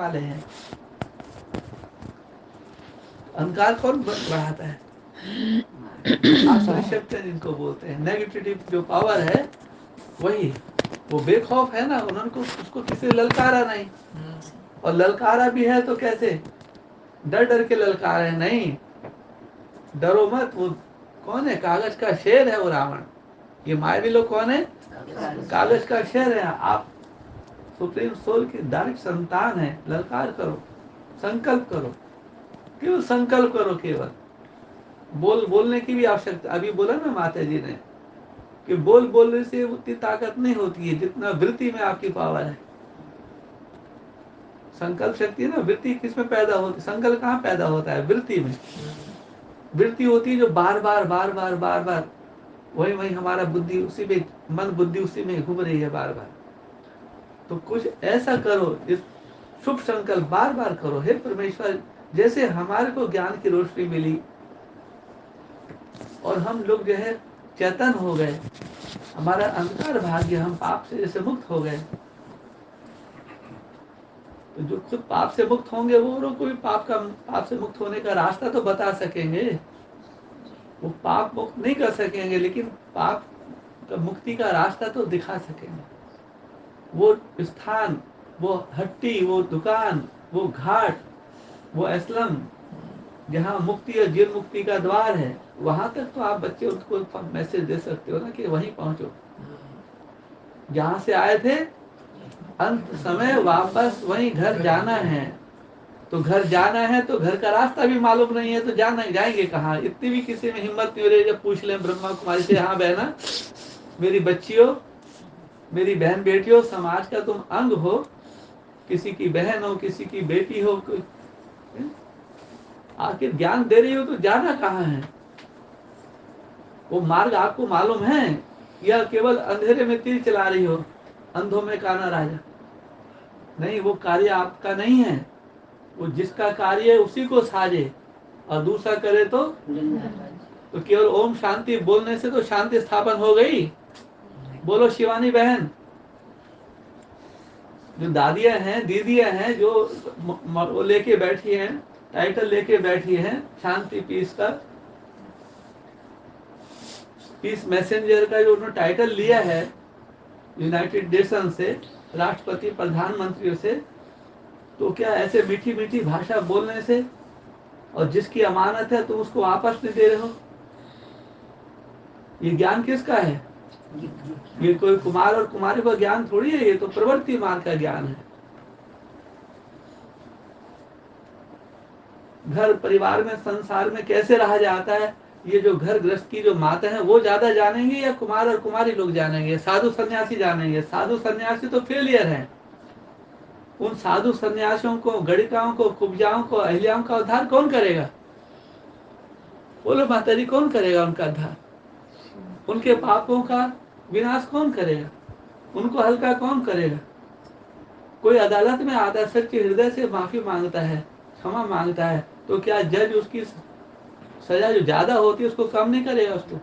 वाले हैं। अहंकार कौन बढ़ाता है? आत्मशक्ति जिनको बोलते हैं, नेगेटिव जो पावर है वही। वो बेखौफ है ना, उनको उसको किसी ने ललकारा नहीं, और ललकारा भी है तो कैसे? डर डर के ललकारे नहीं, डरो मत। वो कौन है? कागज का शेर है वो रावण। ये मायावी लोग कौन है? कागज का शेर है। आप सुप्रीम सोल की डायरेक्ट संतान है। ललकार करो, संकल्प करो, केवल संकल्प करो। केवल बोलने की भी आवश्यकता, अभी बोला ना माता जी ने कि बोलने से उतनी ताकत नहीं होती है जितना वृत्ति में आपकी पावर है। संकल्प शक्ति है ना, वृत्ति किसमें पैदा होती? संकल्प कहाँ पैदा होता है? वृत्ति में। वृत्ति होती है जो बार बार वही हमारा बुद्धि उसी में, मन बुद्धि उसी में घूम रही है बार बार। तो कुछ ऐसा करो, इस शुभ संकल्प बार बार करो। हे परमेश्वर, जैसे हमारे को ज्ञान की रोशनी मिली और हम लोग जो है चेतन हो गए, हमारा अंधकार भाग गया, हम पाप से जैसे मुक्त हो गए, तो जो खुद पाप से मुक्त होंगे वो लोग को भी पाप से मुक्त होने का रास्ता तो बता सकेंगे। वो पाप मुक्त नहीं कर सकेंगे, लेकिन पाप का मुक्ति का रास्ता तो दिखा सकेंगे। वो स्थान, वो हट्टी, वो दुकान, वो घाट, वो असलम जहाँ मुक्ति और जीवन मुक्ति का द्वार है, वहां तक तो आप बच्चे उनको मैसेज दे सकते हो ना कि वहीं पहुंचो जहाँ से आए थे। अंत समय वापस वहीं घर जाना है। तो घर जाना है तो घर का रास्ता भी मालूम नहीं है तो जाएंगे कहाँ? इतनी भी किसी में हिम्मत नहीं हो रही जब पूछ लें ब्रह्मा कुमारी से, हाँ बहना, मेरी बच्चियों, मेरी बहन बेटियों, समाज का तुम अंग हो, किसी की बहन हो, किसी की बेटी हो, आखिर ज्ञान दे रही हो तो जाना कहाँ है? वो मार्ग आपको मालूम है या केवल अंधेरे में तीर चला रही हो? अंधों में काना राजा नहीं, वो कार्य आपका नहीं है। वो जिसका कार्य है उसी को साजे, और दूसरा करे तो केवल ओम शांति बोलने से तो शांति स्थापन हो गई? बोलो शिवानी बहन। जो दादियां हैं, दीदियां हैं, जो वो लेके बैठी हैं, टाइटल लेके बैठी हैं शांति पीस का, पीस मैसेंजर का जो उन्होंने टाइटल लिया है यूनाइटेड नेशन से, राष्ट्रपति प्रधानमंत्रियों से, तो क्या ऐसे मीठी मीठी भाषा बोलने से, और जिसकी अमानत है तुम उसको वापस नहीं दे रहे हो? ये ज्ञान किसका है? ये कोई कुमार और कुमारी का ज्ञान थोड़ी है, ये तो प्रवृत्ति मार्ग का ज्ञान है। घर परिवार में, संसार में कैसे रहा जाता है, ये जो घर गृहस्थ की जो माता है वो ज्यादा जानेंगे या कुमार और कुमारी लोग जानेंगे? साधु सन्यासी जानेंगे। साधु सन्यासी तो फेलियर है। उन साधु सन्यासियों को, गणिकाओं को, कुब्जाओं को, अहिल्याओं का उद्धार कौन करेगा? बोलो माता जी, कौन करेगा उनका उद्धार? उनके पापों का विनाश कौन करेगा? उनको हल्का कौन करेगा? कोई अदालत में आता, सच्चे हृदय से माफी मांगता है, क्षमा मांगता है, तो क्या जज उसकी सजा जो ज्यादा होती है उसको कम नहीं करेगा? उसको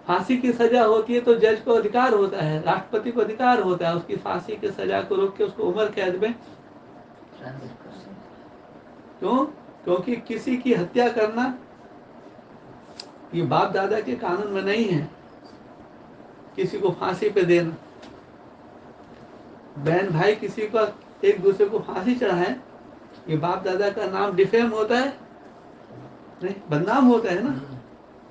फांसी की सजा होती है तो जज को अधिकार होता है, राष्ट्रपति को अधिकार होता है उसकी फांसी की सजा को रोक के उसको उम्र कैद में। क्यों? क्योंकि किसी की हत्या करना ये बाप दादा के कानून में नहीं है। किसी को फांसी पे देना, बहन भाई किसी को एक दूसरे को फांसी चढ़ाए, ये बाप दादा का नाम डिफेम होता है? नहीं, बदनाम होता है ना।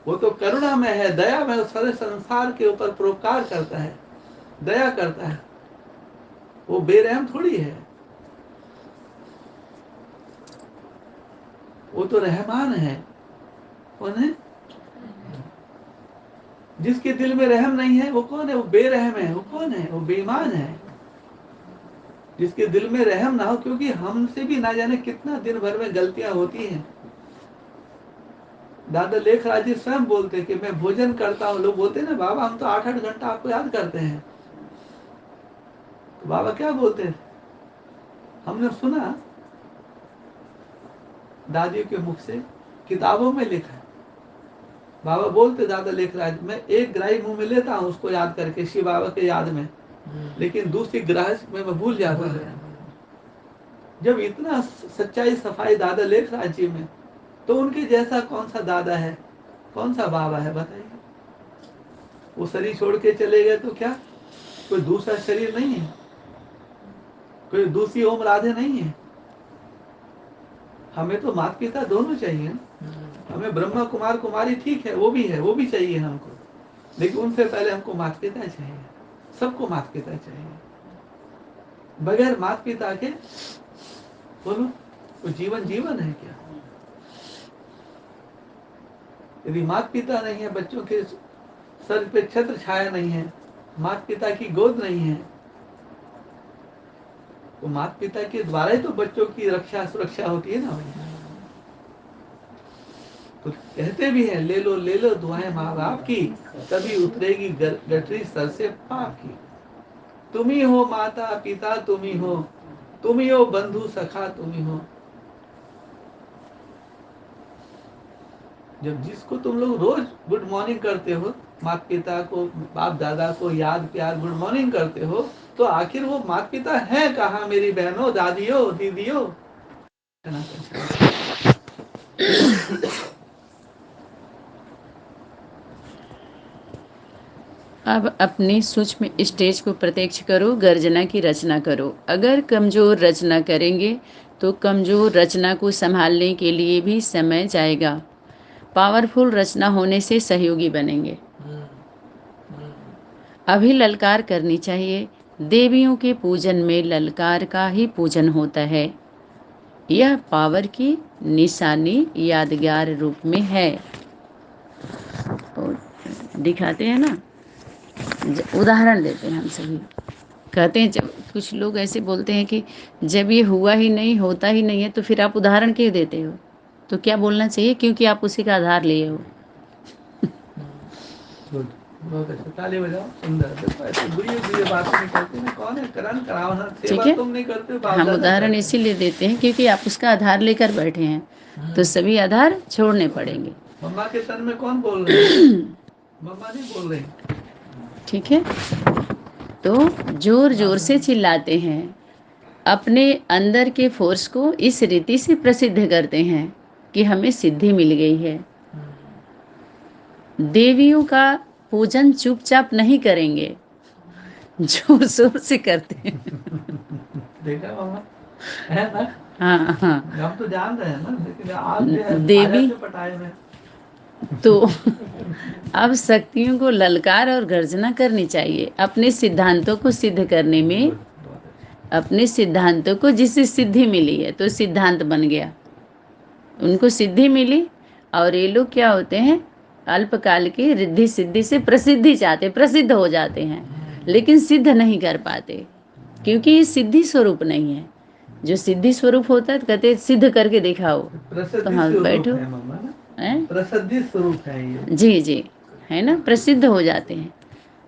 वो तो करुणा में है, दया में, सारे संसार के ऊपर परोपकार करता है, दया करता है। वो बेरहम थोड़ी है, वो तो रहमान है। कौन है? जिसके दिल में रहम नहीं है वो कौन है? वो बेरहम है। वो कौन है? वो बेईमान है। जिसके दिल में रहम ना हो, क्योंकि हमसे भी ना जाने कितना दिन भर में गलतियां होती हैं। दादा लेखराज जी स्वयं बोलते कि मैं भोजन करता हूँ। लोग बोलते ना बाबा हम तो 8-8 घंटा आपको याद करते हैं। तो बाबा क्या बोलते थे? हमने सुना दादियों के मुख से, किताबों में लिखा है। बाबा बोलते दादा लेखराज, मैं एक ग्राही मुंह में लेता हूँ उसको याद करके शिव बाबा के याद में, लेकिन दूसरी ग्राह में मैं भूल जाता हूँ। जब इतना सच्चाई सफाई दादा लेख राज्य में, तो उनके जैसा कौन सा दादा है, कौन सा बाबा है बताइए। वो शरीर छोड़ के चले गए तो क्या कोई दूसरा शरीर नहीं है, कोई दूसरी ओम राधे नहीं है। हमें तो माता पिता दोनों चाहिए ना। हमें ब्रह्मा कुमार कुमारी ठीक है, वो भी है, वो भी चाहिए हमको, लेकिन उनसे पहले हमको माता पिता चाहिए। सबको माता पिता चाहिए। बगैर माता पिता के बोलो तो जीवन जीवन है क्या। यदि माता पिता नहीं है, बच्चों के सर पे छत्र छाया नहीं है, माता पिता की गोद नहीं है, तो माता पिता के द्वारा ही तो बच्चों की रक्षा सुरक्षा होती है ना भैया। तो कहते भी हैं ले लो दुआएं माँ बाप की, तभी उतरेगी गठरी सर से पाप की। तुम ही हो माता पिता, तुम ही हो बंधु सखा, तुम ही हो। जब जिसको तुम लोग रोज गुड मॉर्निंग करते हो, माता पिता को बाप दादा को याद प्यार गुड मॉर्निंग करते हो, तो आखिर वो माता पिता है कहाँ मेरी बहनों दादियों दीदियों। अब अपनी सूक्ष्म स्टेज को प्रत्यक्ष करो, गर्जना की रचना करो। अगर कमजोर रचना करेंगे तो कमजोर रचना को संभालने के लिए भी समय जाएगा। पावरफुल रचना होने से सहयोगी बनेंगे। अभी ललकार करनी चाहिए। देवियों के पूजन में ललकार का ही पूजन होता है। यह पावर की निशानी यादगार रूप में है। और दिखाते हैं ना, उदाहरण देते हैं हम सभी। कहते हैं, जब कुछ लोग ऐसे बोलते हैं कि जब ये हुआ ही नहीं, होता ही नहीं है, तो फिर आप उदाहरण क्यों देते हो। तो क्या बोलना चाहिए, क्योंकि आप उसी का आधार लिए हो। बहुत अच्छा, ताली बजाओ, सुंदर। देखो ऐसे बुरी बातें नहीं करते ना, कौन है करण करावना, ठीक सेवा है, तुम नहीं करते हो, बाप हम दादा उदाहरण करते हैं। इसीलिए देते हैं क्योंकि आप उसका आधार लेकर बैठे हैं, तो सभी आधार छोड़ने पड़ेंगे। मम्मा के तन में कौन बोल रहे हैं, मम्मा नहीं बोल रही। ठीक है, तो जोर जोर से चिल्लाते हैं, अपने अंदर के फोर्स को इस रीति से प्रसिद्ध करते हैं कि हमें सिद्धि मिल गई है। देवियों का पूजन चुपचाप नहीं करेंगे, जोर शोर से करते हैं। देखा मम्मा, है ना। हाँ हाँ, हम तो जान रहे हैं ना, लेकिन आप जो है देवी आया पटाए में। तो अब शक्तियों को ललकार और गर्जना करनी चाहिए अपने सिद्धांतों को सिद्ध करने में। अपने सिद्धांतों को जिससे सिद्धि मिली है, तो सिद्धांत बन गया, उनको सिद्धि मिली। और ये लोग क्या होते हैं, अल्पकाल की रिद्धि सिद्धि से प्रसिद्धि चाहते, प्रसिद्ध हो जाते हैं, लेकिन सिद्ध नहीं कर पाते, क्योंकि ये सिद्धि स्वरूप नहीं है। जो सिद्धि स्वरूप होता है तो कहते सिद्ध करके दिखाओ, तो प्रसिद्धि हाँ स्वरूप बैठो। है मम्मा ना, हैं? प्रसिद्धि स्वरूप है ये। जी जी, है ना, प्रसिद्ध हो जाते हैं।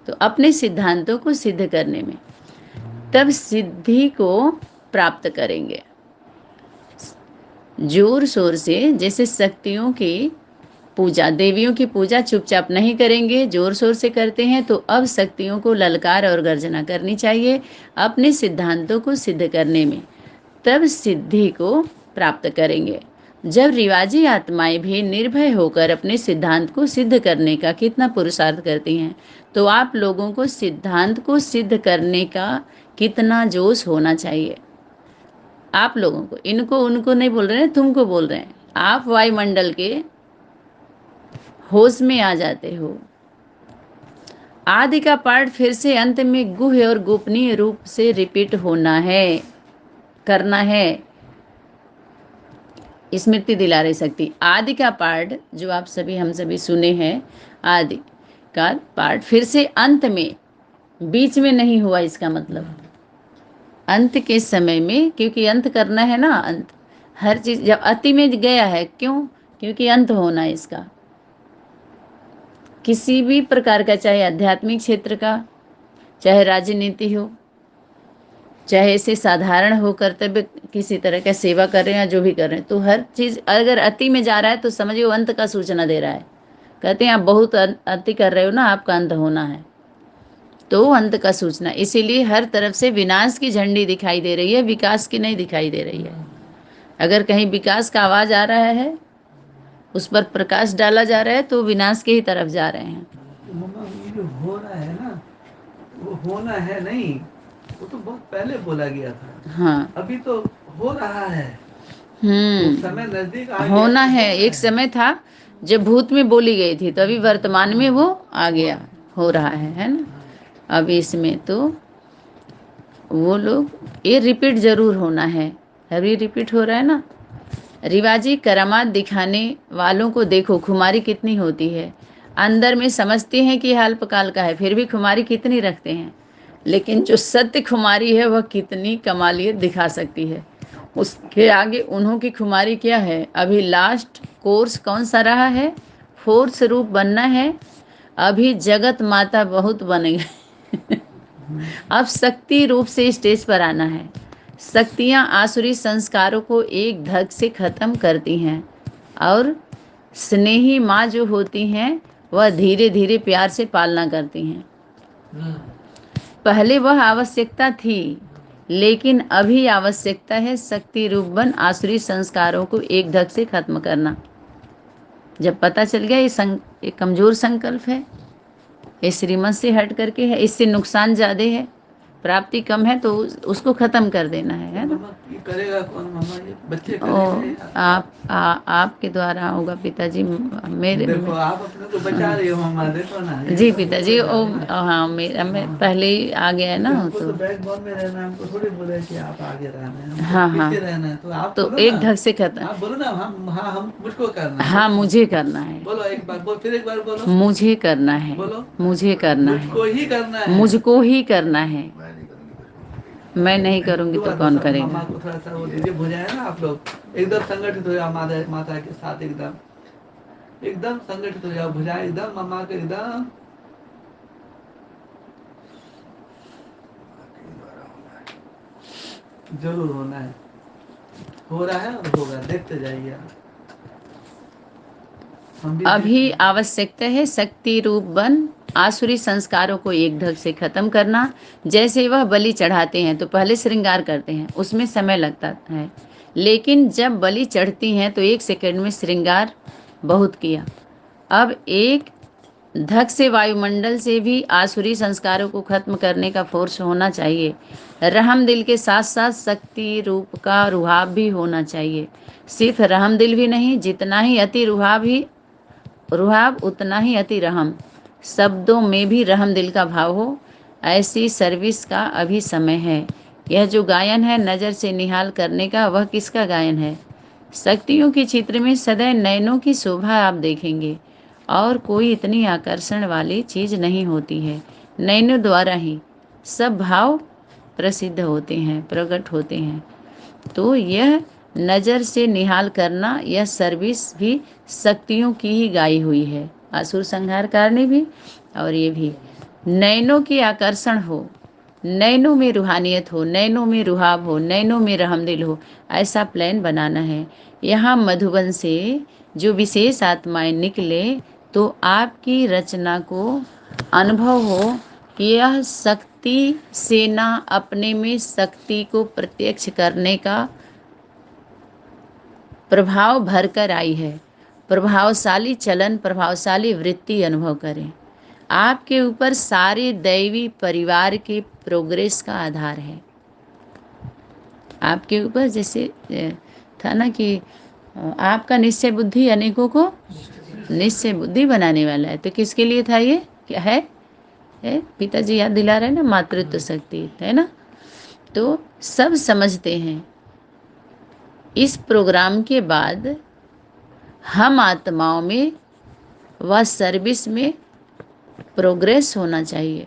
तो अपने सिद्धांतों को सिद्ध करने में तब सिद्धि को प्राप्त करेंगे। जोर शोर से, जैसे शक्तियों की पूजा, देवियों की पूजा चुपचाप नहीं करेंगे, जोर शोर से करते हैं, तो अब शक्तियों को ललकार और गर्जना करनी चाहिए अपने सिद्धांतों को सिद्ध करने में, तब सिद्धि को प्राप्त करेंगे। जब रिवाजी आत्माएं भी निर्भय होकर अपने सिद्धांत को सिद्ध करने का कितना पुरुषार्थ करती हैं, तो आप लोगों को सिद्धांत को सिद्ध करने का कितना जोश होना चाहिए। आप लोगों को, इनको उनको नहीं बोल रहे हैं, तुमको बोल रहे हैं। आप वायुमंडल के होश में आ जाते हो। आदि का पाठ फिर से अंत में गुह्य और गोपनीय रूप से रिपीट होना है, करना है। स्मृति दिला रही शक्ति, आदि का पाठ जो आप सभी हम सभी सुने हैं, आदि का पाठ फिर से अंत में, बीच में नहीं हुआ। इसका मतलब अंत के समय में, क्योंकि अंत करना है ना, अंत हर चीज जब अति में गया है, क्यों, क्योंकि अंत होना है इसका। किसी भी प्रकार का, चाहे आध्यात्मिक क्षेत्र का, चाहे राजनीति हो, चाहे ऐसे साधारण हो, कर्तव्य किसी तरह का सेवा कर रहे हैं या जो भी कर रहे हैं, तो हर चीज अगर अति में जा रहा है तो समझिए अंत का सूचना दे रहा है। कहते हैं आप बहुत अति कर रहे हो ना, आपका अंत होना है। तो अंत का सूचना। इसीलिए हर तरफ से विनाश की झंडी दिखाई दे रही है, विकास की नहीं दिखाई दे रही है। अगर कहीं विकास का आवाज आ रहा है, उस पर प्रकाश डाला जा रहा है, तो विनाश की ही तरफ जा रहे हैं। मम्मा ये जो हो रहा है ना, वो होना है नहीं, वो तो बहुत पहले बोला गया था। हाँ, अभी तो हो रहा है, वो समय नजदीक आ गया होना तो है। हो रहा एक समय था जब भूत में बोली गई थी, तो अभी वर्तमान में वो आ गया, हो रहा है ना। अब इसमें तो वो लोग, ये रिपीट जरूर होना है, अभी रिपीट हो रहा है ना। रिवाजी करामात दिखाने वालों को देखो, खुमारी कितनी होती है। अंदर में समझते हैं कि अल्पकाल का है, फिर भी खुमारी कितनी रखते हैं। लेकिन जो सत्य खुमारी है, वह कितनी कमालियत दिखा सकती है। उसके आगे उन्हों की खुमारी क्या है। अभी लास्ट कोर्स कौन सा रहा है, फोर्स रूप बनना है। अभी जगत माता बहुत बनेगा। अब शक्ति रूप से स्टेज पर आना है। शक्तियाँ आसुरी संस्कारों को एक धक से खत्म करती हैं, और स्नेही माँ जो होती हैं, वह धीरे धीरे प्यार से पालना करती हैं। पहले वह आवश्यकता थी, लेकिन अभी आवश्यकता है शक्ति रूप बन आसुरी संस्कारों को एक धक से खत्म करना। जब पता चल गया ये कमजोर संकल्प है, ये श्रीमत से हट करके है, इससे नुकसान ज़्यादा है, प्राप्ति कम है, तो उसको खत्म कर देना है ना। मम्मा ये करेगा कौन मम्मा, ये बच्चे ओ, करेंगे या आपके द्वारा होगा पिताजी। मेरे देखो आप अपने को बचा रही हो मम्मा, देखो ना ये जी सब पिताजी, हो ओ जाए ना। हाँ, मेरा मैं पहले ही आ गया है ना, हमको तो तो बैकबोन में रहना है, हमको थोड़ी बोले कि आप आगे रहना है, हमको हाँ हाँ, पीछे रहना है। तो आप तो बोलो एक ना, ढंग से खत्म। आप बोलो ना, हम हाँ हम मुझको करना है, हाँ, बोलो मुझे करना है, बोलो एक बार बोल, फिर एक बार बोलो, मुझे करना है, बोलो मुझे करना मुझको है, ही करना है। मुझको ही करना है। मैं नहीं करूँगी तो दुआ दो कौन सब करेगा। मम्मा को थोड़ा सा वो दीजिए, बुझाए ना आप लोग, एकदम संगठित हो जाओ माता माता के साथ, एकदम एकदम संगठित हो जाओ, बुझाए एकदम मम्मा के एकदम। जरूर होना है, हो रहा है और होगा, देखते जाइए आप। हम भी अभी आवश्यकता है शक्ति रूप बन आसुरी संस्कारों को एक ढंग से खत्म करना। जैसे वह बलि चढ़ाते हैं तो पहले श्रृंगार करते हैं, उसमें समय लगता है, लेकिन जब बलि चढ़ती हैं तो 1 सेकंड में श्रृंगार बहुत किया। अब एक धक से वायुमंडल से भी आसुरी संस्कारों को खत्म करने का फोर्स होना चाहिए। रहम दिल के साथ साथ शक्ति रूप का रुहाब भी होना चाहिए। सिर्फ रहम दिल भी नहीं, जितना ही अति रुहाब उतना ही अति रहम। शब्दों में भी रहम दिल का भाव हो, ऐसी सर्विस का अभी समय है। यह जो गायन है नज़र से निहाल करने का, वह किसका गायन है। शक्तियों के चित्र में सदैव नयनों की शोभा आप देखेंगे, और कोई इतनी आकर्षण वाली चीज़ नहीं होती है। नयनों द्वारा ही सब भाव प्रसिद्ध होते हैं, प्रकट होते हैं। तो यह नज़र से निहाल करना, यह सर्विस भी शक्तियों की ही गाई हुई है, असुर संहारकार ने भी, और ये भी। नैनों की आकर्षण हो, नैनों में रूहानियत हो, नैनों में रुहाब हो, नैनों में रहमदिल हो, ऐसा प्लान बनाना है। यहाँ मधुबन से जो विशेष आत्माएं निकले, तो आपकी रचना को अनुभव हो कि यह शक्ति सेना अपने में शक्ति को प्रत्यक्ष करने का प्रभाव भरकर आई है। प्रभावशाली चलन, प्रभावशाली वृत्ति अनुभव करें। आपके ऊपर सारे दैवी परिवार के प्रोग्रेस का आधार है। आपके ऊपर जैसे था ना कि आपका निश्चय बुद्धि अनेकों को निश्चय बुद्धि बनाने वाला है। तो किसके लिए था ये, क्या है, पिताजी याद दिला रहे हैं ना, मातृत्व शक्ति है ना। तो सब समझते हैं इस प्रोग्राम के बाद हम आत्माओं में व सर्विस में प्रोग्रेस होना चाहिए।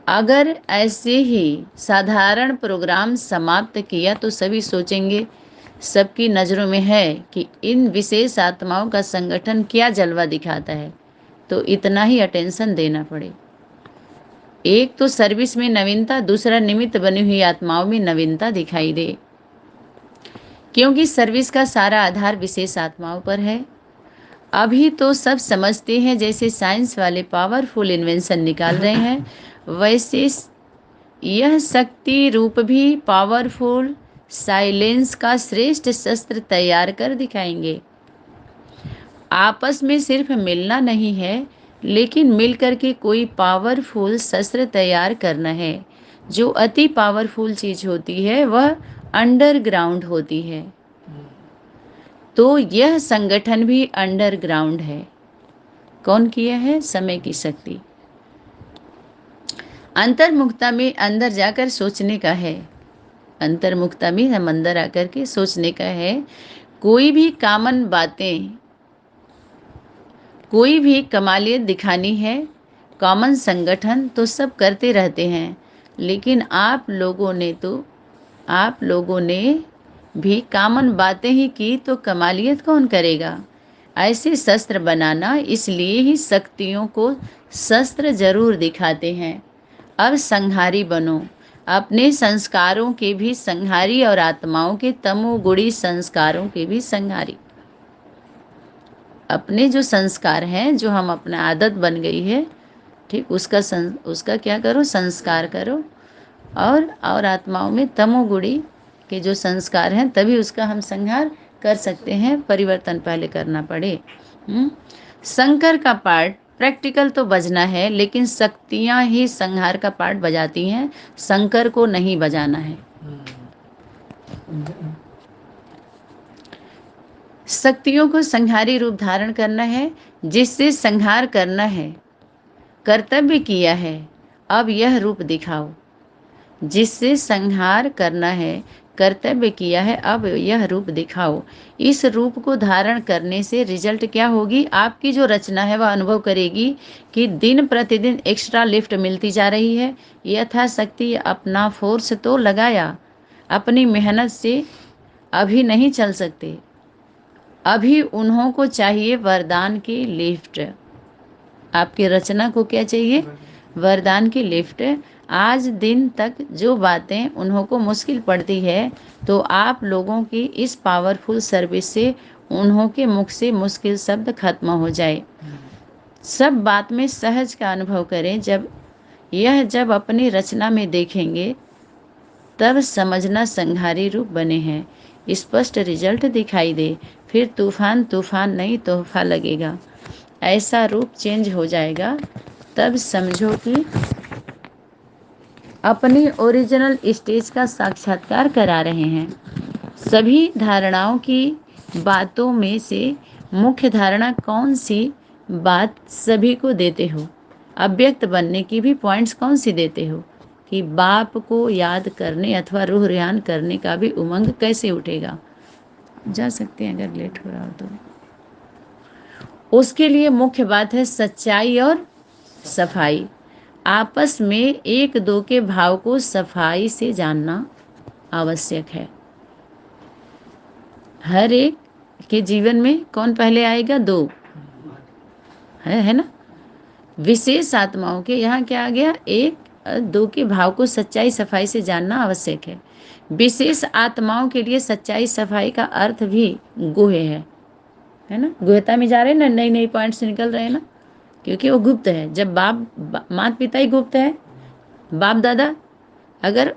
अगर ऐसे ही साधारण प्रोग्राम समाप्त किया तो सभी सोचेंगे, सबकी नज़रों में है कि इन विशेष आत्माओं का संगठन क्या जलवा दिखाता है, तो इतना ही अटेंशन देना पड़े। एक तो सर्विस में नवीनता, दूसरा निमित्त बनी हुई आत्माओं में नवीनता दिखाई दे, क्योंकि सर्विस का सारा आधार विशेष आत्माओं पर है। अभी तो सब समझते हैं, जैसे साइंस वाले पावरफुल इन्वेंशन निकाल रहे हैं, वैसे यह शक्ति रूप भी पावरफुल साइलेंस का श्रेष्ठ शस्त्र तैयार कर दिखाएंगे। आपस में सिर्फ मिलना नहीं है, लेकिन मिलकर के कोई पावरफुल शस्त्र तैयार करना है। जो अति पावरफुल चीज होती है वह अंडरग्राउंड होती है, तो यह संगठन भी अंडरग्राउंड है। कौन किया है? समय की शक्ति। अंतर्मुखता में अंदर जाकर सोचने का है। अंतर्मुखता में हम अंदर आकर के सोचने का है। कोई भी कॉमन बातें, कोई भी कमालियत दिखानी है, कॉमन संगठन तो सब करते रहते हैं, लेकिन आप लोगों ने भी कॉमन बातें ही की तो कमालियत कौन करेगा? ऐसे शस्त्र बनाना, इसलिए ही शक्तियों को शस्त्र जरूर दिखाते हैं। अब संहारी बनो, अपने संस्कारों के भी संहारी और आत्माओं के तमोगुणी संस्कारों के भी संहारी। अपने जो संस्कार हैं, जो हम अपना आदत बन गई है, ठीक, उसका क्या करो? संस्कार करो। और आत्माओं में तमोगुणी के जो संस्कार हैं, तभी उसका हम संहार कर सकते हैं। परिवर्तन पहले करना पड़े। शंकर का पार्ट प्रैक्टिकल तो बजना है, लेकिन शक्तियां ही संहार का पार्ट बजाती हैं, शंकर को नहीं बजाना है। शक्तियों को संहारी रूप धारण करना है, जिससे संहार करना है। कर्तव्य किया है, अब यह रूप दिखाओ। जिससे संहार करना है, कर्तव्य किया है, अब यह रूप दिखाओ। इस रूप को धारण करने से रिजल्ट क्या होगी? आपकी जो रचना है वह अनुभव करेगी कि दिन प्रतिदिन एक्स्ट्रा लिफ्ट मिलती जा रही है। यथाशक्ति अपना फोर्स तो लगाया, अपनी मेहनत से अभी नहीं चल सकते। अभी उन्हों को चाहिए वरदान की लिफ्ट। आपकी रचना को क्या चाहिए? वरदान की लिफ्ट। आज दिन तक जो बातें उन्हों को मुश्किल पड़ती है, तो आप लोगों की इस पावरफुल सर्विस से उन्हों के मुख से मुश्किल शब्द खत्म हो जाए। सब बात में सहज का अनुभव करें। जब अपनी रचना में देखेंगे, तब समझना संहारी रूप बने हैं, स्पष्ट रिजल्ट दिखाई दे। फिर तूफान नहीं तोहफा लगेगा, ऐसा रूप चेंज हो जाएगा। तब समझो कि अपनी ओरिजिनल स्टेज का साक्षात्कार करा रहे हैं। सभी धारणाओं की बातों में से मुख्य धारणा कौन सी बात सभी को देते हो? अव्यक्त बनने की भी पॉइंट्स कौन सी देते हो? कि बाप को याद करने अथवा रूह रियान करने का भी उमंग कैसे उठेगा? जा सकते हैं अगर लेट हो रहा हो तो। उसके लिए मुख्य बात है सच्चाई और सफाई। आपस में एक दो के भाव को सफाई से जानना आवश्यक है। हर एक के जीवन में कौन पहले आएगा? दो है ना। विशेष आत्माओं के यहाँ क्या आ गया? एक दो के भाव को सच्चाई सफाई से जानना आवश्यक है। विशेष आत्माओं के लिए सच्चाई सफाई का अर्थ भी गुह्य है ना। गुह्यता में जा रहे हैं ना, नई नई पॉइंट्स निकल रहे हैं ना, क्योंकि वो गुप्त है। जब माता पिता ही गुप्त है, बाप दादा, अगर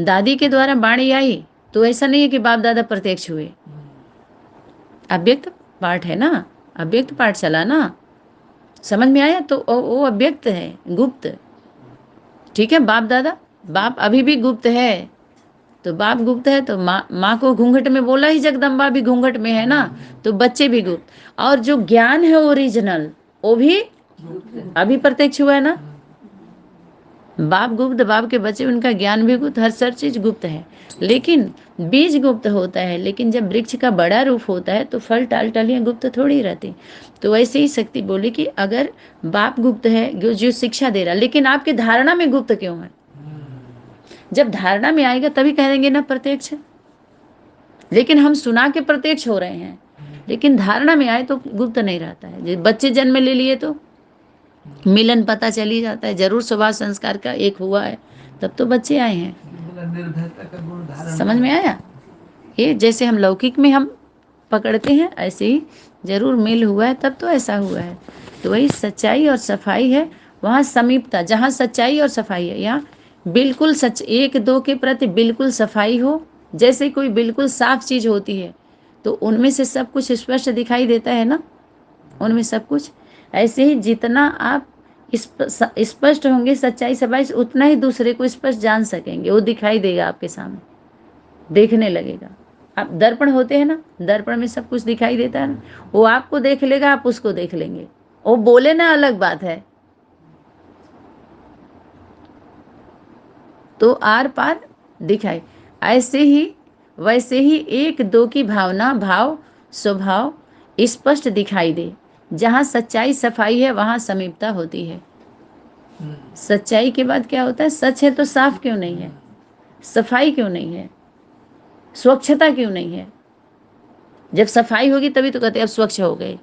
दादी के द्वारा वाणी आई तो ऐसा नहीं है कि बाप दादा प्रत्यक्ष हुए। अव्यक्त पाठ है ना, अव्यक्त पाठ चला ना, समझ में आया? तो वो अव्यक्त है, गुप्त। ठीक है, बाप दादा, बाप अभी भी गुप्त है, तो बाप गुप्त है तो माँ को घूंघट में बोला ही, जगदम्बा भी घूंघट में है ना, तो बच्चे भी गुप्त। और जो ज्ञान है ओरिजिनल, वो भी अभी प्रत्यक्ष हुआ है ना। बाप गुप्त, बाप के बच्चे, उनका ज्ञान भी गुप्त, हर चीज गुप्त है। लेकिन बीज गुप्त होता है, लेकिन जब वृक्ष का बड़ा रूप होता है तो फल टाल टलियाँ गुप्त थोड़ी रहती। तो वैसे ही शक्ति बोली कि अगर बाप गुप्त है जो शिक्षा दे रहा, लेकिन आपकी धारणा में गुप्त क्यों है? जब धारणा में आएगा तभी कहेंगे ना प्रत्यक्ष। लेकिन हम सुना के प्रत्यक्ष हो रहे हैं, लेकिन धारणा में आए तो गुप्त नहीं रहता है। बच्चे जन्म ले लिए तो मिलन पता चली जाता है, जरूर स्वभाव संस्कार का एक हुआ है, तब तो बच्चे आए हैं। समझ में आया? ये जैसे हम लौकिक में हम पकड़ते हैं, ऐसे ही जरूर मेल हुआ है, तब तो ऐसा हुआ है। तो वही सच्चाई और सफाई है, वहाँ समीपता, जहाँ सच्चाई और सफाई है, यहाँ बिल्कुल सच, एक दो के प्रति बिल्कुल सफाई हो। जैसे कोई बिल्कुल साफ चीज होती है तो उनमें से सब कुछ स्पष्ट दिखाई देता है ना, उनमें सब कुछ। ऐसे ही जितना आप स्पष्ट होंगे सच्चाई सफाई से, उतना ही दूसरे को स्पष्ट जान सकेंगे, वो दिखाई देगा आपके सामने, देखने लगेगा। आप दर्पण होते हैं ना, दर्पण में सब कुछ दिखाई देता है ना, वो आपको देख लेगा, आप उसको देख लेंगे। वो बोले ना अलग बात है, तो आर पार दिखाई। ऐसे ही वैसे ही एक दो की भावना, भाव, स्वभाव स्पष्ट दिखाई दे। जहाँ सच्चाई सफाई है वहाँ समीपता होती है। सच्चाई के बाद क्या होता है? सच है तो साफ क्यों नहीं है, सफाई क्यों नहीं है, स्वच्छता क्यों नहीं है? जब सफाई होगी तभी तो कहते हैं अब स्वच्छ हो गए,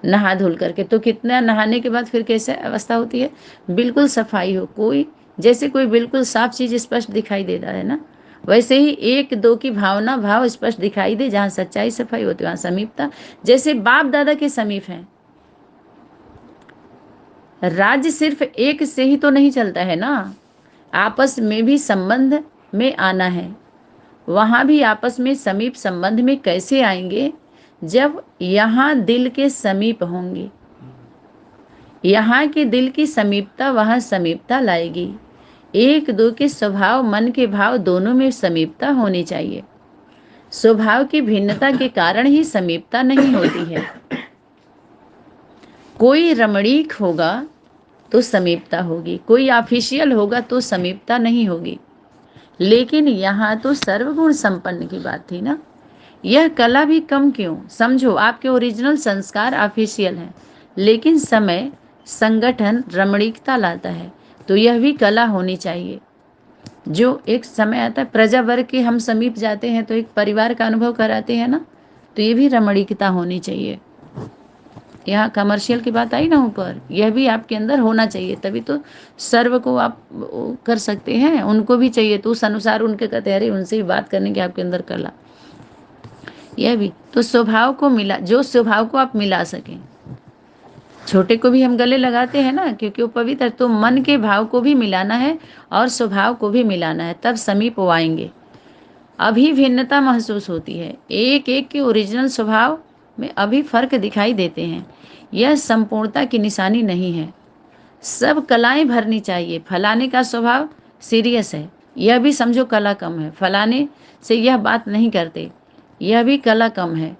नहा धुल करके। तो कितना नहाने के बाद फिर कैसे अवस्था होती है? बिल्कुल सफाई हो, कोई जैसे कोई बिल्कुल साफ चीज स्पष्ट दिखाई देता है ना, वैसे ही एक दो की भावना, भाव स्पष्ट दिखाई दे। जहाँ सच्चाई सफाई होती है वहाँ समीपता। जैसे बाप दादा के समीप है, राज्य सिर्फ एक से ही तो नहीं चलता है ना, आपस में भी संबंध में आना है। वहाँ भी आपस में समीप संबंध में कैसे आएंगे? जब यहाँ दिल के समीप होंगे। यहाँ के दिल की समीपता वहाँ समीपता लाएगी। एक दो के स्वभाव, मन के भाव दोनों में समीपता होनी चाहिए। स्वभाव की भिन्नता के कारण ही समीपता नहीं होती है। कोई रमणीक होगा तो समीपता होगी, कोई ऑफिशियल होगा तो समीपता नहीं होगी। लेकिन यहाँ तो सर्वगुण संपन्न की बात थी ना, यह कला भी कम क्यों? समझो, आपके ओरिजिनल संस्कार ऑफिशियल हैं, लेकिन समय, संगठन रमणीकता लाता है, तो यह भी कला होनी चाहिए। जो एक समय आता है, प्रजा वर्ग के हम समीप जाते हैं तो एक परिवार का अनुभव कराते हैं ना, तो ये भी रमणीकता होनी चाहिए। यहाँ कमर्शियल की बात आई ना ऊपर, यह भी आपके अंदर होना चाहिए, तभी तो सर्व को आप कर सकते हैं। उनको भी चाहिए तो उस अनुसार उनके कहते हैं, अरे उनसे भी बात करने की आपके अंदर कला। यह भी तो स्वभाव को मिला, जो स्वभाव को आप मिला सकें। छोटे को भी हम गले लगाते हैं ना, क्योंकि वो पवित्र है। तो मन के भाव को भी मिलाना है और स्वभाव को भी मिलाना है, तब समीप वो आएंगे। अभी भिन्नता महसूस होती है, एक एक के ओरिजिनल स्वभाव में अभी फर्क दिखाई देते हैं। यह संपूर्णता की निशानी नहीं है। सब कलाएं भरनी चाहिए। फलाने का स्वभाव सीरियस है, यह भी समझो कला कम है। फलाने से यह बात नहीं करते, यह भी कला कम है,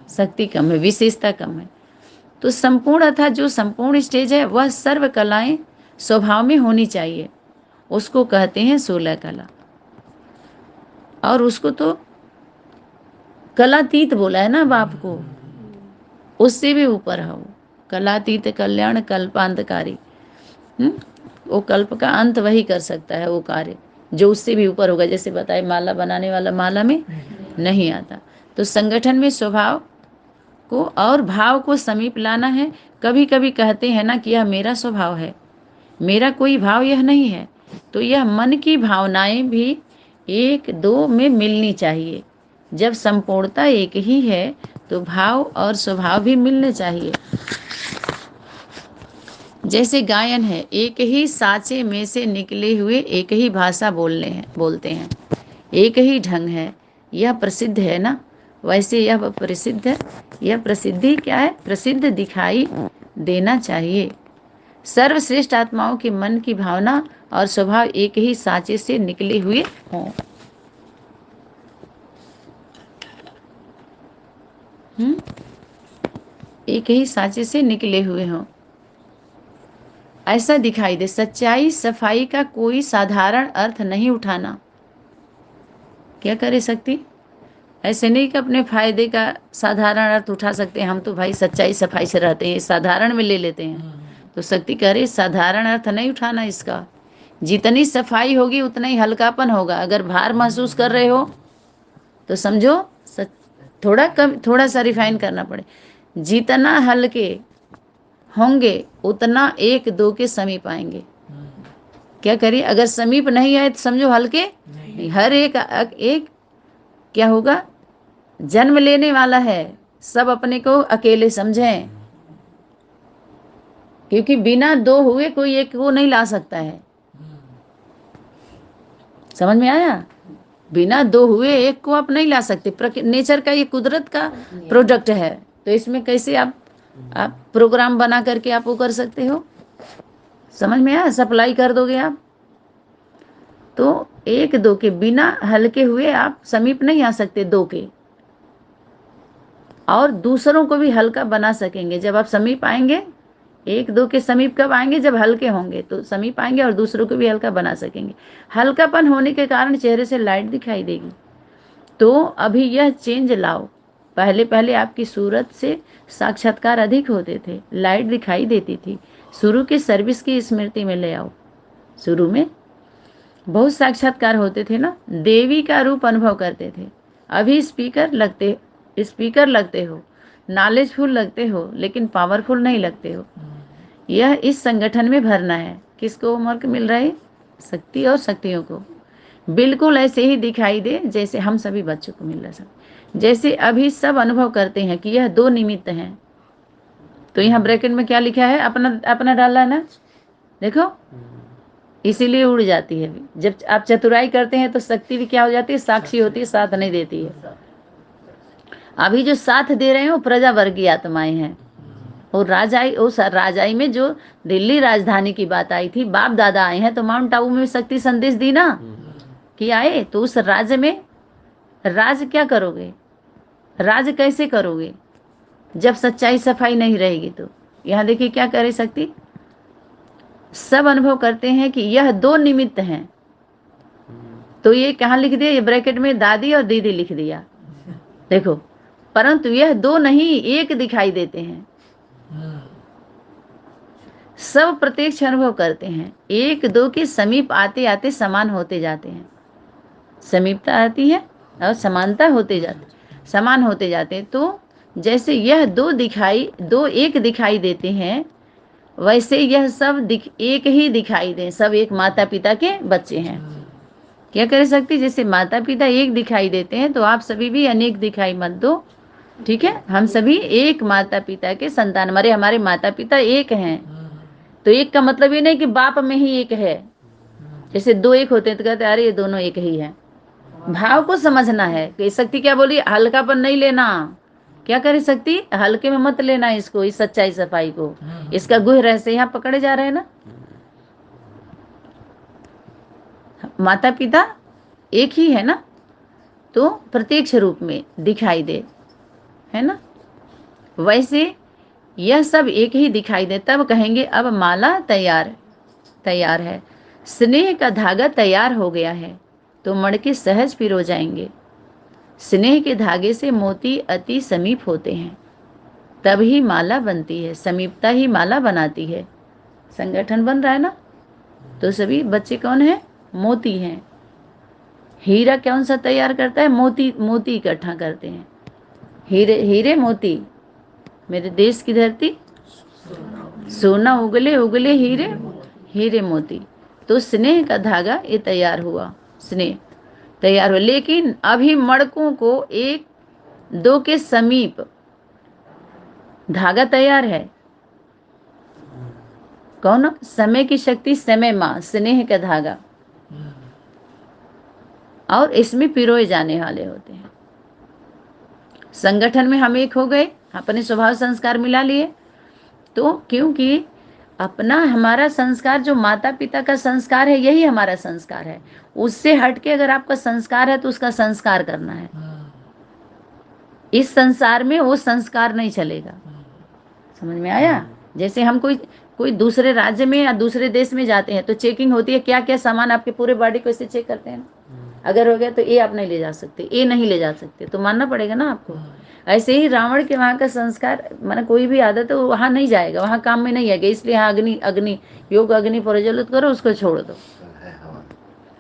शक्ति कम है, विशेषता कम है। तो संपूर्ण अर्थात जो संपूर्ण स्टेज है वह सर्व कलाएं स्वभाव में होनी चाहिए। उसको कहते हैं 16 कला। और उसको तो कलातीत बोला है ना बाप को, उससे भी ऊपर है वो। कलातीत कल्याण कल्पांतकारी। वो कल्प का अंत वही कर सकता है, वो कार्य जो उससे भी ऊपर होगा। जैसे बताए, माला बनाने वाला माला में नहीं आता। तो संगठन में स्वभाव को और भाव को समीप लाना है। कभी कभी कहते हैं ना कि यह मेरा स्वभाव है, मेरा कोई भाव यह नहीं है, तो यह मन की भावनाएं भी एक दो में मिलनी चाहिए। जब संपूर्णता एक ही है तो भाव और स्वभाव भी मिलने चाहिए। जैसे गायन है, एक ही साँचे में से निकले हुए एक ही भाषा बोलते हैं, एक ही ढंग है, यह प्रसिद्ध है ना। वैसे यह प्रसिद्ध है, यह प्रसिद्धि क्या है? प्रसिद्ध दिखाई देना चाहिए। सर्वश्रेष्ठ आत्माओं के मन की भावना और स्वभाव एक ही साँचे से निकले हुए हों। एक ही साँचे से निकले हुए हों, ऐसा दिखाई दे। सच्चाई सफाई का कोई साधारण अर्थ नहीं उठाना। क्या करे शक्ति? ऐसे नहीं कि अपने फायदे का साधारण अर्थ उठा सकते हैं। हम तो भाई सच्चाई सफाई से रहते हैं, साधारण में ले लेते हैं। तो शक्ति कह रही साधारण अर्थ नहीं उठाना इसका। जितनी सफाई होगी उतना ही हल्कापन होगा। अगर भार महसूस कर रहे हो तो समझो थोड़ा सा रिफाइन करना पड़े। जितना हल्के होंगे उतना एक दो के समीप आएंगे। क्या करिए? अगर समीप नहीं आए तो समझो हल्के नहीं। हर एक क्या होगा? जन्म लेने वाला है, सब अपने को अकेले समझें, क्योंकि बिना दो हुए कोई एक को नहीं ला सकता है। समझ में आया? बिना दो हुए एक को आप नहीं ला सकते। नेचर का ये कुदरत का प्रोडक्ट है, तो इसमें कैसे आप प्रोग्राम बना करके आप वो कर सकते हो? समझ में आया? सप्लाई कर दोगे आप तो एक दो के बिना हल्के हुए आप समीप नहीं आ सकते दो के, और दूसरों को भी हल्का बना सकेंगे जब आप समीप आएंगे। एक दो के समीप कब आएंगे? जब हल्के होंगे तो समीप आएंगे और दूसरों को भी हल्का बना सकेंगे। हल्कापन होने के कारण चेहरे से लाइट दिखाई देगी। तो अभी यह चेंज लाओ। पहले पहले आपकी सूरत से साक्षात्कार अधिक होते थे, लाइट दिखाई देती थी। शुरू की सर्विस की स्मृति में ले आओ। शुरू में बहुत साक्षात्कार होते थे ना, देवी का रूप अनुभव करते थे। अभी स्पीकर लगते हो, नॉलेजफुल लगते हो, लेकिन पावरफुल नहीं लगते हो। यह इस संगठन में भरना है। किसको होमवर्क मिल रहा है? शक्ति और शक्तियों को। बिल्कुल ऐसे ही दिखाई दे जैसे हम सभी बच्चों को मिल रहा है। जैसे अभी सब अनुभव करते हैं कि यह दो निमित्त हैं। तो यहाँ ब्रैकेट में क्या लिखा है? अपना अपना डाला है ना, देखो, इसीलिए उड़ जाती है। जब आप चतुराई करते हैं तो शक्ति भी क्या हो जाती है? साक्षी होती है, साथ नहीं देती है। अभी जो साथ दे रहे हैं वो प्रजा वर्गीय आत्माएं हैं। और राजाई में जो दिल्ली राजधानी की बात आई थी, बाप दादा आए हैं तो माउंट आबू में शक्ति संदेश दी ना कि आए। तो उस राज्य में राज क्या करोगे? राज कैसे करोगे जब सच्चाई सफाई नहीं रहेगी? तो यहाँ देखिए क्या करे शक्ति। सब अनुभव करते हैं कि यह दो निमित्त हैं। तो ये कहाँ लिख दिया? ये ब्रैकेट में दादी और दीदी लिख दिया, देखो। परंतु यह दो नहीं एक दिखाई देते हैं। सब प्रत्यक्ष अनुभव करते हैं। एक दो के समीप आते आते समान होते जाते हैं। समीपता आती है और समानता होते जाते, समान होते जाते हैं। तो जैसे यह दो एक दिखाई देते हैं, वैसे यह सब एक ही दिखाई दे। सब एक माता पिता के बच्चे हैं। क्या कर सकती? जैसे माता पिता एक दिखाई देते हैं तो आप सभी भी अनेक दिखाई मत दो, ठीक है? हम सभी एक माता पिता के संतान, हमारे माता पिता एक हैं। तो एक का मतलब ये नहीं कि बाप में ही एक है। जैसे दो एक होते हैं तो कहते हैं अरे ये दोनों एक ही है। भाव को समझना है कि शक्ति क्या बोली? हल्कापन नहीं लेना। क्या करे शक्ति? हल्के में मत लेना इसको, इस सच्चाई सफाई को। इसका गुह रहस्य यहाँ पकड़े जा रहे हैं ना। माता पिता एक ही है ना, तो प्रत्यक्ष रूप में दिखाई दे, है ना। वैसे यह सब एक ही दिखाई दे, तब कहेंगे अब माला तैयार है। स्नेह का धागा तैयार हो गया है तो मणके सहज पिरो जाएंगे। स्नेह के धागे से मोती अति समीप होते हैं, तब ही माला बनती है। समीपता ही माला बनाती है। संगठन बन रहा है ना, तो सभी बच्चे कौन है? मोती हैं। हीरा कौन सा तैयार करता है? मोती इकट्ठा करते हैं। हीरे मोती। मेरे देश की धरती सोना उगले उगले हीरे मोती। तो स्नेह का धागा ये तैयार हुआ, स्नेह तैयार हुआ। लेकिन अभी मड़कों को एक दो के समीप धागा तैयार है। कौन? समय की शक्ति, समय माँ, स्नेह का धागा। और इसमें पिरोए जाने वाले होते हैं। संगठन में हम एक हो गए, अपने स्वभाव संस्कार मिला लिए। तो क्योंकि हमारा संस्कार जो माता पिता का संस्कार है, यही हमारा संस्कार है। उससे हटके अगर आपका संस्कार है तो उसका संस्कार करना है। इस संसार में वो संस्कार नहीं चलेगा। समझ में आया? जैसे हम कोई दूसरे राज्य में या दूसरे देश में जाते हैं तो चेकिंग होती है, क्या क्या सामान आपके पूरे बॉडी को ऐसे चेक करते हैं। अगर हो गया तो ये आप नहीं ले जा सकते, ये नहीं ले जा सकते, तो मानना पड़ेगा ना आपको। ऐसे ही रावण के वहाँ का संस्कार, माना कोई भी आदत है वो वहाँ नहीं जाएगा, वहाँ काम में नहीं आएगा। इसलिए हाँ, अग्नि योग अग्नि प्रज्वलित करो, उसको छोड़ दो,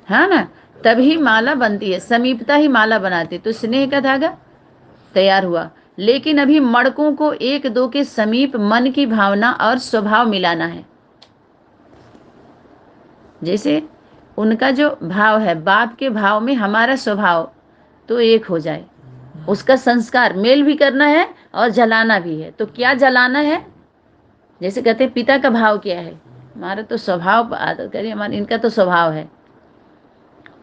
है ना। तभी माला बनती है। समीपता ही माला बनाती। तो स्नेह का धागा तैयार हुआ, लेकिन अभी मड़कों को एक दो के समीप मन की भावना और स्वभाव मिलाना है। जैसे उनका जो भाव है, बाप के भाव में हमारा स्वभाव तो एक हो जाए। उसका संस्कार मेल भी करना है और जलाना भी है। तो क्या जलाना है? जैसे कहते हैं पिता का भाव क्या है, हमारा तो स्वभाव, आदत करिए हमारे, इनका तो स्वभाव है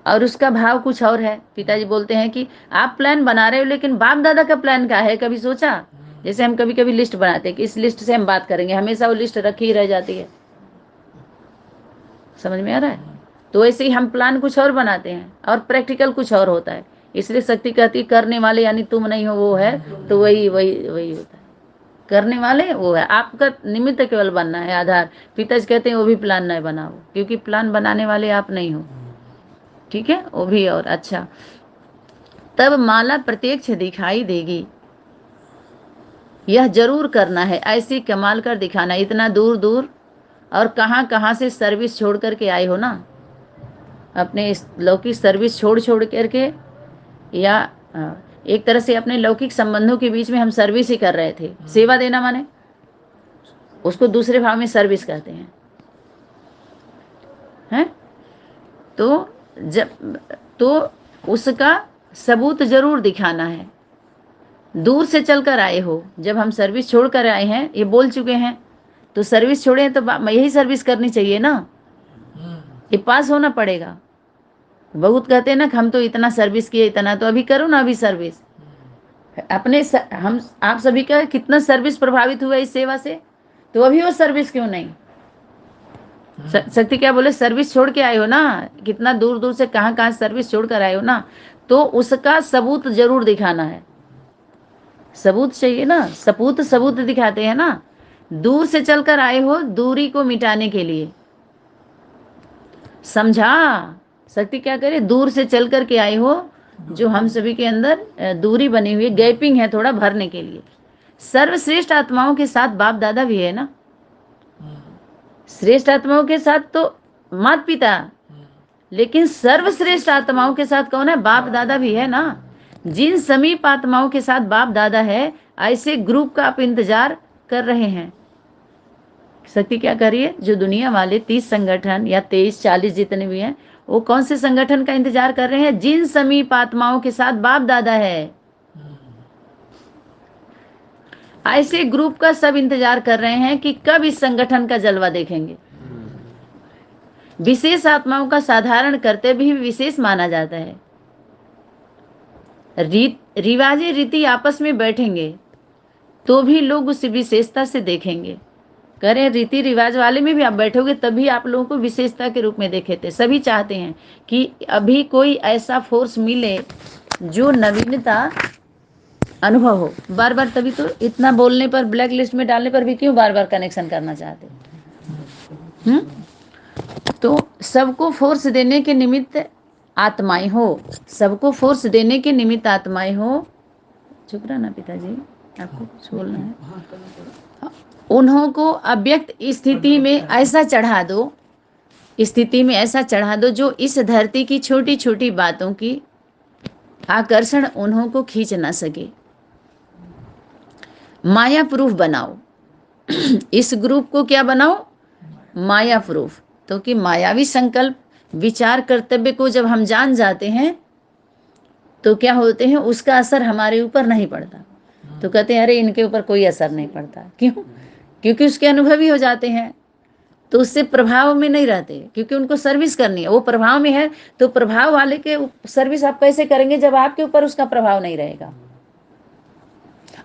और उसका भाव कुछ और है। पिताजी बोलते हैं कि आप प्लान बना रहे हो लेकिन बाप दादा का प्लान क्या है, कभी सोचा? जैसे हम कभी कभी लिस्ट बनाते हैं कि इस लिस्ट से हम बात करेंगे, हमेशा वो लिस्ट रखी ही रह जाती है। समझ में आ रहा है? तो ऐसे ही हम प्लान कुछ और बनाते हैं और प्रैक्टिकल कुछ और होता है। इसलिए शक्ति कहती है करने वाले यानी तुम नहीं हो, वो है, तो वही वही वही होता है। करने वाले वो है, आपका निमित्त केवल बनना है, आधार। पिताजी कहते हैं वो भी प्लान नहीं बनाओ, क्योंकि प्लान बनाने वाले आप नहीं हो। ठीक है, वो भी। और अच्छा, तब माला प्रत्यक्ष दिखाई देगी, यह जरूर करना है, ऐसी कमाल कर दिखाना। इतना दूर दूर और कहाँ कहाँ से सर्विस छोड़ करके आए हो ना, अपने लौकिक सर्विस छोड़ छोड़ करके, या एक तरह से अपने लौकिक संबंधों के बीच में हम सर्विस ही कर रहे थे। सेवा देना माने उसको दूसरे भाव में सर्विस कहते हैं। तो उसका सबूत जरूर दिखाना है। दूर से चलकर आए हो, जब हम सर्विस छोड़ कर आए हैं, ये बोल चुके हैं, तो सर्विस छोड़े तो यही सर्विस करनी चाहिए ना, ये पास होना पड़ेगा। बहुत कहते हैं ना हम तो इतना सर्विस किए, इतना, तो अभी करो ना, अभी सर्विस अपने हम आप सभी का कितना सर्विस प्रभावित हुआ इस सेवा से, तो अभी वो सर्विस क्यों नहीं? शक्ति क्या बोले, सर्विस छोड़ के आए हो ना, कितना दूर दूर से कहाँ कहाँ सर्विस छोड़ कर आए हो ना, तो उसका सबूत जरूर दिखाना है। सबूत चाहिए ना, सबूत दिखाते हैं ना। दूर से चलकर आए हो दूरी को मिटाने के लिए, समझा? शक्ति क्या करे, दूर से चल कर के आए हो, जो हम सभी के अंदर दूरी बनी हुई, गैपिंग है, थोड़ा भरने के लिए। सर्वश्रेष्ठ आत्माओं के साथ बाप दादा भी है ना, श्रेष्ठ आत्माओं के साथ तो माता पिता, लेकिन सर्वश्रेष्ठ आत्माओं के साथ कौन है? बाप दादा भी है ना। जिन समीप आत्माओं के साथ बाप दादा है, ऐसे ग्रुप का आप इंतजार कर रहे हैं। शक्ति क्या करिए, जो दुनिया वाले 30 संगठन या 23-40 जितने भी हैं, वो कौन से संगठन का इंतजार कर रहे हैं? जिन समीप आत्माओं के साथ बाप दादा है, ऐसे ग्रुप का सब इंतजार कर रहे हैं कि कब इस संगठन का जलवा देखेंगे। विशेष आत्माओं का साधारण कर्तव्य भी विशेष माना जाता है। रिवाजे रीति आपस में बैठेंगे तो भी लोग उस विशेषता से देखेंगे। करें रीति रिवाज वाले में भी आप बैठोगे तभी आप लोगों को विशेषता के रूप में देखे थे। सभी चाहते हैं कि अभी कोई ऐसा फोर्स मिले जो नवीनता अनुभव हो। बार बार, तभी तो इतना बोलने पर, ब्लैक लिस्ट में डालने पर भी क्यों बार बार कनेक्शन करना चाहते? तो सबको फोर्स देने के निमित्त आत्माएं हो, सबको फोर्स देने के निमित्त आत्माएं हो। चुप रहा ना पिताजी, आपको कुछ बोलना है। उन्हों को अव्यक्त स्थिति में ऐसा चढ़ा दो, स्थिति में ऐसा चढ़ा दो जो इस धरती की छोटी छोटी बातों की आकर्षण उन्हों को खींच ना सके। माया प्रूफ बनाओ। इस ग्रुप को क्या बनाओ? माया प्रूफ। तो कि मायावी संकल्प, विचार, कर्तव्य को जब हम जान जाते हैं तो क्या होते हैं, उसका असर हमारे ऊपर नहीं पड़ता। तो कहते हैं अरे इनके ऊपर कोई असर नहीं पड़ता। क्यों? क्योंकि उसके अनुभवी हो जाते हैं, तो उससे प्रभाव में नहीं रहते, क्योंकि उनको सर्विस करनी है। वो प्रभाव में है, तो प्रभाव वाले के सर्विस आप कैसे करेंगे जब आपके ऊपर उसका प्रभाव नहीं रहेगा?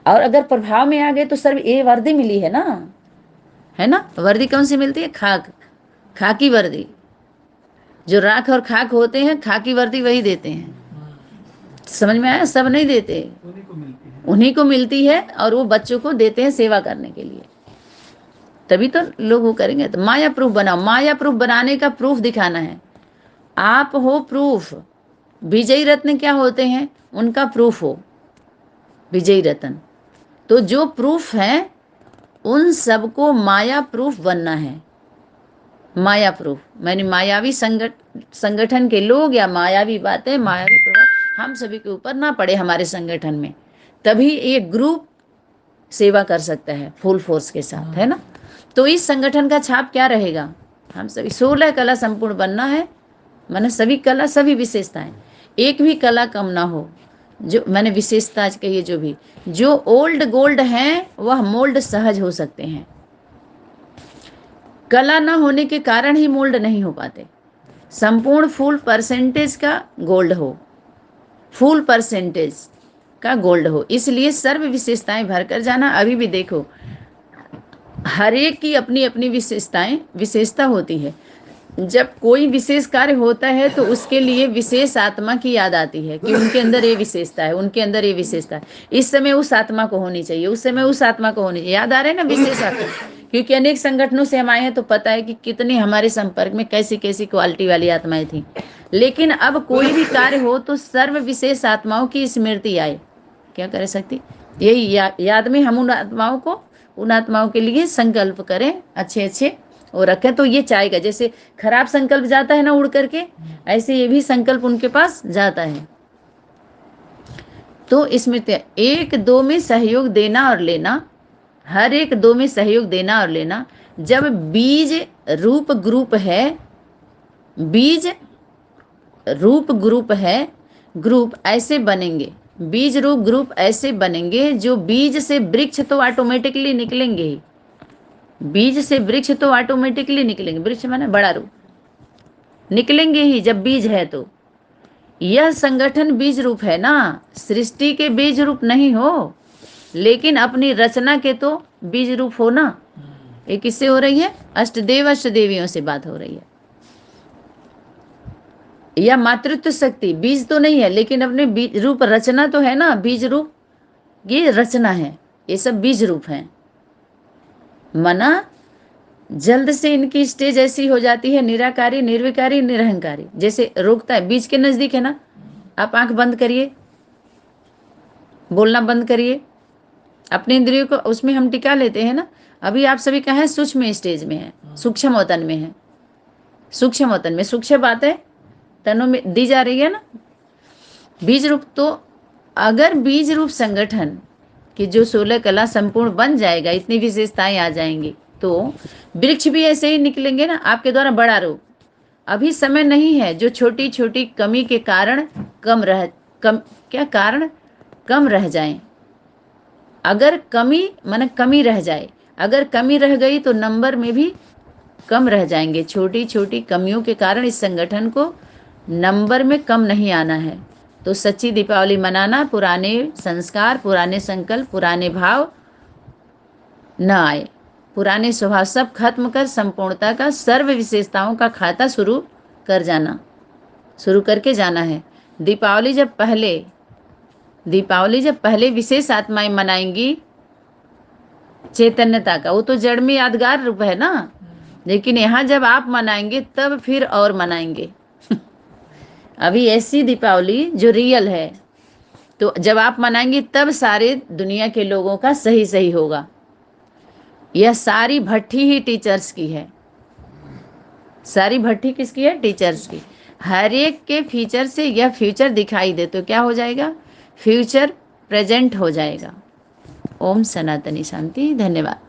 और अगर प्रभाव में आ गए तो सर ये वर्दी मिली है ना, है ना? वर्दी कौन सी मिलती है? खाकी वर्दी। जो राख और खाक होते हैं, खाकी वर्दी वही देते हैं। समझ में आया? सब नहीं देते, उन्हीं को मिलती है और वो बच्चों को देते हैं सेवा करने के लिए, तभी तो लोग वो करेंगे। तो माया प्रूफ बनाओ। माया प्रूफ बनाने का प्रूफ दिखाना है। आप हो प्रूफ। विजयी रत्न क्या होते हैं? उनका प्रूफ हो, विजयी रत्न। तो जो प्रूफ है उन सबको माया प्रूफ बनना है। माया प्रूफ मैंने मायावी संगठन के लोग या मायावी बातें, मायावी प्रभाव हम सभी के ऊपर ना पड़े हमारे संगठन में, तभी ये ग्रुप सेवा कर सकता है फुल फोर्स के साथ, है ना? तो इस संगठन का छाप क्या रहेगा? हम सभी 16 कला संपूर्ण बनना है, माने सभी कला, सभी विशेषताएं, एक भी कला कम ना हो। जो मैंने विशेषता कही, जो भी जो ओल्ड गोल्ड हैं वह मोल्ड सहज हो सकते हैं। कला न होने के कारण ही मोल्ड नहीं हो पाते। संपूर्ण फुल परसेंटेज का गोल्ड हो, फुल परसेंटेज का गोल्ड हो, इसलिए सर्व विशेषताएं भरकर जाना। अभी भी देखो, हर एक की अपनी अपनी विशेषता होती है। जब कोई विशेष कार्य होता है तो उसके लिए विशेष आत्मा की याद आती है कि उनके अंदर ये विशेषता है, उनके अंदर ये विशेषता है, इस समय उस आत्मा को होनी चाहिए, उस समय उस आत्मा को होनी चाहिए। याद आ रहे हैं ना विशेष आत्मा? क्योंकि अनेक संगठनों से हम आए हैं तो पता है कि कितने हमारे संपर्क में कैसी कैसी क्वालिटी वाली आत्माएं थी। लेकिन अब कोई भी कार्य हो तो सर्व विशेष आत्माओं की स्मृति आए, क्या कर सकती, यही याद में हम उन आत्माओं के लिए संकल्प करें, अच्छे अच्छे और रखें, तो ये चाहेगा। जैसे खराब संकल्प जाता है ना उड़ करके, ऐसे ये भी संकल्प उनके पास जाता है। तो स्मृति एक दो में सहयोग देना और लेना, हर एक दो में सहयोग देना और लेना। जब बीज रूप ग्रुप है, बीज रूप ग्रुप है, ग्रुप ऐसे बनेंगे, बीज रूप ग्रुप ऐसे बनेंगे जो बीज से वृक्ष तो ऑटोमेटिकली निकलेंगे ही, बीज से वृक्ष तो ऑटोमेटिकली निकलेंगे, वृक्ष माने बड़ा रूप, निकलेंगे ही जब बीज है तो। यह संगठन बीज रूप है ना, सृष्टि के बीज रूप नहीं हो, लेकिन अपनी रचना के तो बीज रूप हो ना। ये किससे हो रही है? अष्टदेव अष्टदेवियों से बात हो रही है। यह मातृत्व शक्ति बीज तो नहीं है, लेकिन अपने बीज रूप रचना तो है ना, बीज रूप ये रचना है, ये सब बीज रूप है। मना जल्द से इनकी स्टेज ऐसी हो जाती है, निराकारी निर्विकारी निरहंकारी, जैसे रोकता है, बीज के नजदीक है ना। आप आंख बंद करिए, बोलना बंद करिए, अपने इंद्रियों को उसमें हम टिका लेते हैं ना। अभी आप सभी कहाँ हैं? सूक्ष्म स्टेज में है, सूक्ष्म वतन में है, सूक्ष्म वतन में सूक्ष्म बातें तनों में दी जा रही है ना। बीज रूप, तो अगर बीज रूप संगठन की जो 16 कला संपूर्ण बन जाएगा, इतनी विशेषताएं आ जाएंगी, तो वृक्ष भी ऐसे ही निकलेंगे ना आपके द्वारा, बड़ा रूप। अभी समय नहीं है जो छोटी छोटी कमी के कारण कम रह जाएं। अगर कमी माने कमी रह जाए, अगर कमी रह गई तो नंबर में भी कम रह जाएंगे। छोटी छोटी कमियों के कारण इस संगठन को नंबर में कम नहीं आना है। तो सच्ची दीपावली मनाना, पुराने संस्कार, पुराने संकल्प, पुराने भाव न आए, पुराने स्वभाव सब खत्म कर संपूर्णता का, सर्व विशेषताओं का खाता शुरू करके जाना है। दीपावली जब पहले विशेष आत्माएं मनाएंगी चैतन्यता का, वो तो जड़ में यादगार रूप है ना, लेकिन यहाँ जब आप मनाएंगे तब फिर और मनाएंगे। अभी ऐसी दीपावली जो रियल है, तो जब आप मनाएंगे तब सारे दुनिया के लोगों का सही सही होगा। यह सारी भट्टी ही टीचर्स की है, सारी भट्टी किसकी है? टीचर्स की। हर एक के फ्यूचर से यह फ्यूचर दिखाई दे तो क्या हो जाएगा? फ्यूचर प्रेजेंट हो जाएगा। ओम सनातनी शांति। धन्यवाद।